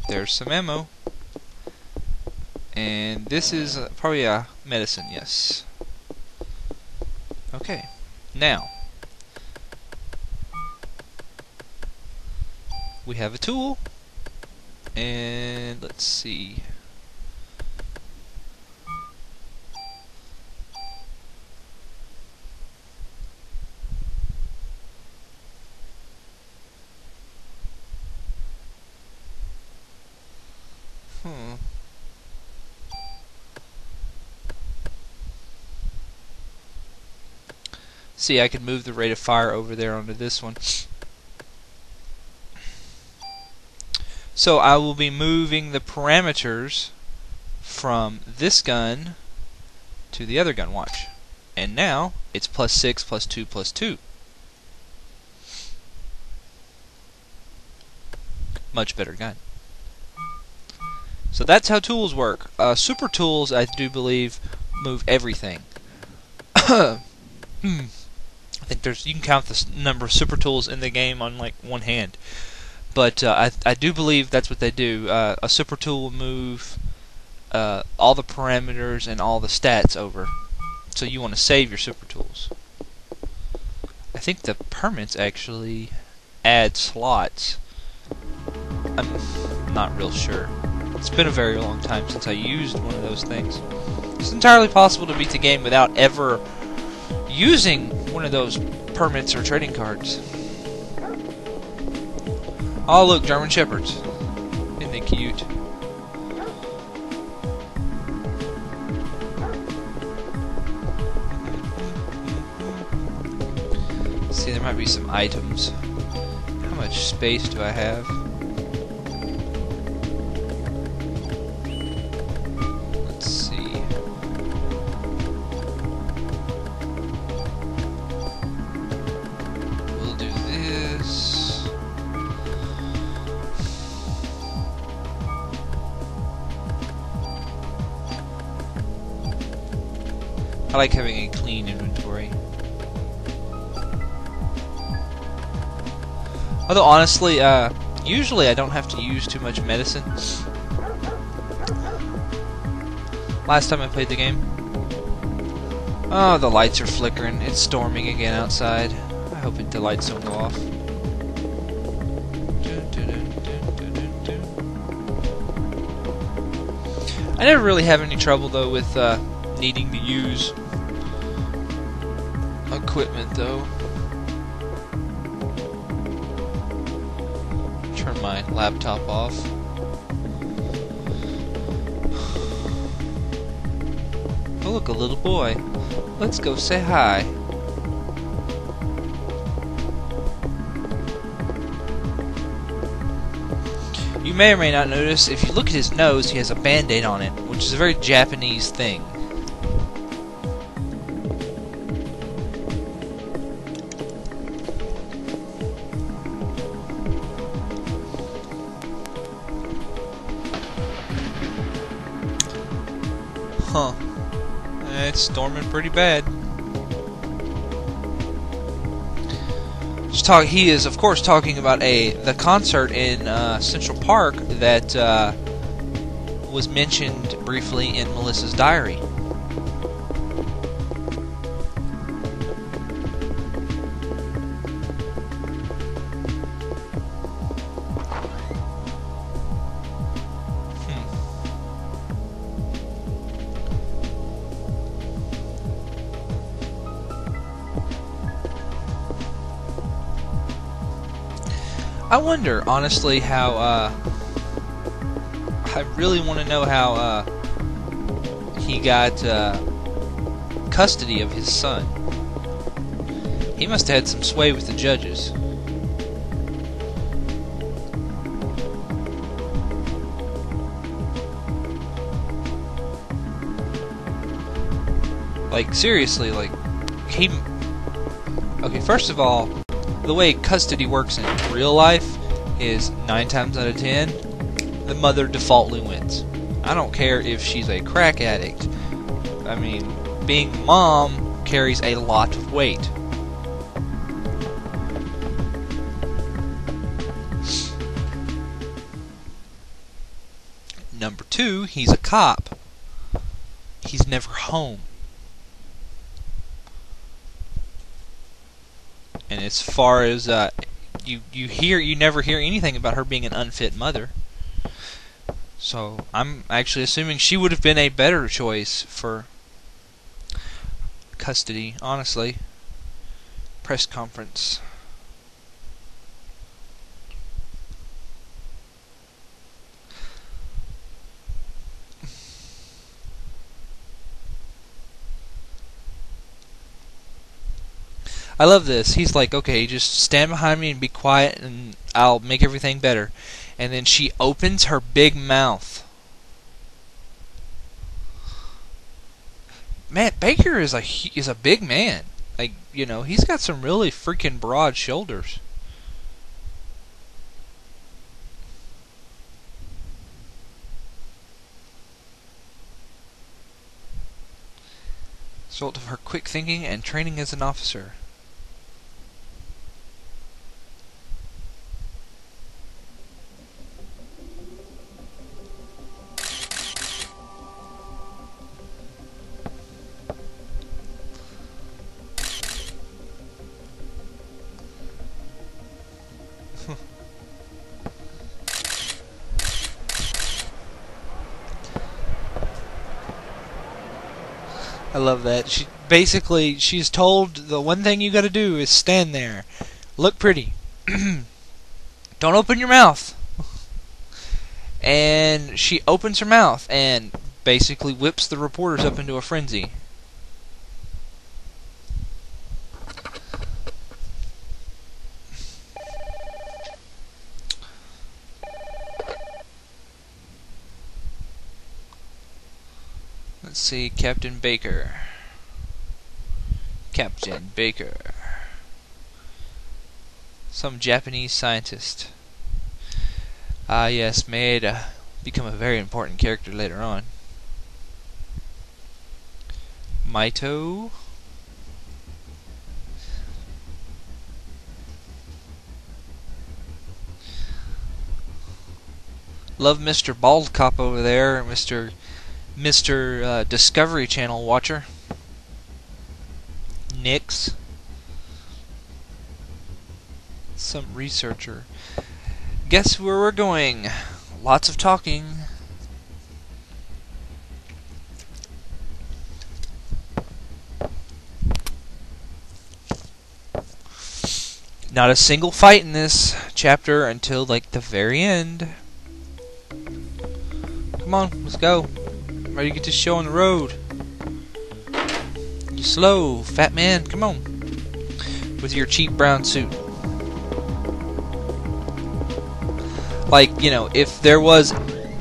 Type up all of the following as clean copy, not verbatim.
There's some ammo. And this is probably a medicine, yes. Okay, now we have a tool, and let's see. See, I can move the rate of fire over there onto this one. So I will be moving the parameters from this gun to the other gun. Watch. And now it's +6, +2, +2. Much better gun. So that's how tools work. Super tools, I do believe, move everything. I think you can count the number of super tools in the game on like one hand. But I do believe that's what they do. A super tool will move all the parameters and all the stats over. So you want to save your super tools. I think the permits actually add slots. I'm not real sure. It's been a very long time since I used one of those things. It's entirely possible to beat the game without ever using one of those permits or trading cards. Oh look, German Shepherds. Isn't they cute? See, there might be some items. How much space do I have? Let's see. We'll do this. I like having a clean inventory. Although honestly, usually I don't have to use too much medicine. Last time I played the game. Oh, the lights are flickering. It's storming again outside. I hope the lights don't go off. I never really have any trouble though with needing to use equipment though. Turn my laptop off. Oh look, a little boy. Let's go say hi. You may or may not notice, if you look at his nose, he has a band-aid on it, which is a very Japanese thing. Huh. It's storming pretty bad. He is, of course, talking about the concert in Central Park that was mentioned briefly in Melissa's diary. I wonder, honestly, how, I really want to know how, he got, custody of his son. He must have had some sway with the judges. Like, seriously, like, okay, first of all, the way custody works in real life is 9 times out of 10, the mother defaultly wins. I don't care if she's a crack addict. I mean, being mom carries a lot of weight. Number two, he's a cop. He's never home. And as far as you never hear anything about her being an unfit mother. So I'm actually assuming she would have been a better choice for custody, honestly. Press conference. I love this. He's like, okay, just stand behind me and be quiet and I'll make everything better. And then she opens her big mouth. Matt Baker is a big man. Like, you know, he's got some really freaking broad shoulders. Result of her quick thinking and training as an officer. I love that. She's told the one thing you gotta do is stand there. Look pretty. Don't open your mouth. And she opens her mouth and basically whips the reporters up into a frenzy. Let's see, Captain Baker. Captain Baker. Some Japanese scientist. Ah, yes, may become a very important character later on. Maito. Love Mr. Bald Cop over there, Mr. Discovery Channel watcher. Nix. Some researcher. Guess where we're going? Lots of talking. Not a single fight in this chapter until like the very end. Come on, let's go. Ready to get this show on the road. You slow, fat man. Come on. With your cheap brown suit. Like, you know, if there was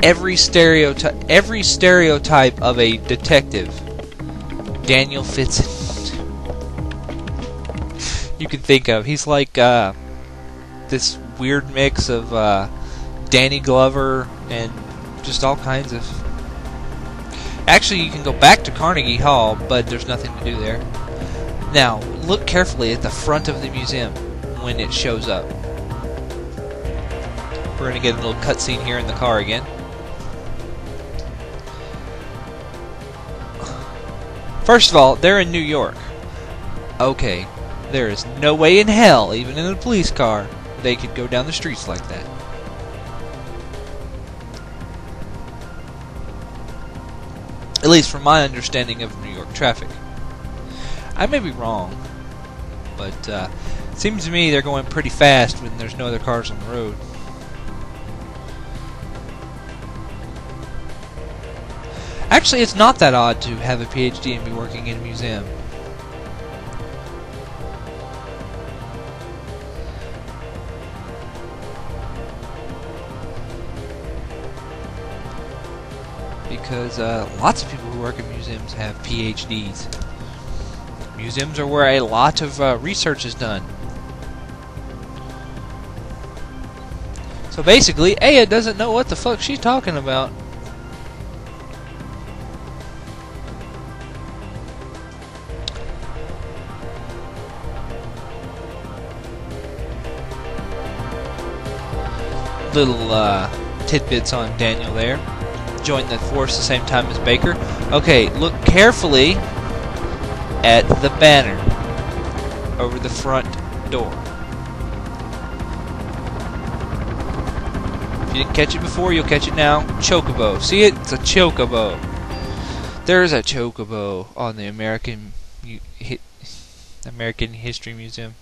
every stereotype of a detective, Daniel fits it. You can think of. He's like this weird mix of Danny Glover and just all kinds of... Actually, you can go back to Carnegie Hall, but there's nothing to do there. Now, look carefully at the front of the museum when it shows up. We're going to get a little cutscene here in the car again. First of all, they're in New York. Okay, there is no way in hell, even in a police car, they could go down the streets like that. At least from my understanding of New York traffic. I may be wrong, but it seems to me they're going pretty fast when there's no other cars on the road. Actually, it's not that odd to have a PhD and be working in a museum. Because lots of people who work in museums have PhDs. Museums are where a lot of research is done. So basically, Aya doesn't know what the fuck she's talking about. Little tidbits on Daniel there. join the force the same time as Baker. Okay, look carefully at the banner over the front door. If you didn't catch it before, you'll catch it now. Chocobo. See it? It's a chocobo. There's a chocobo on the American History Museum.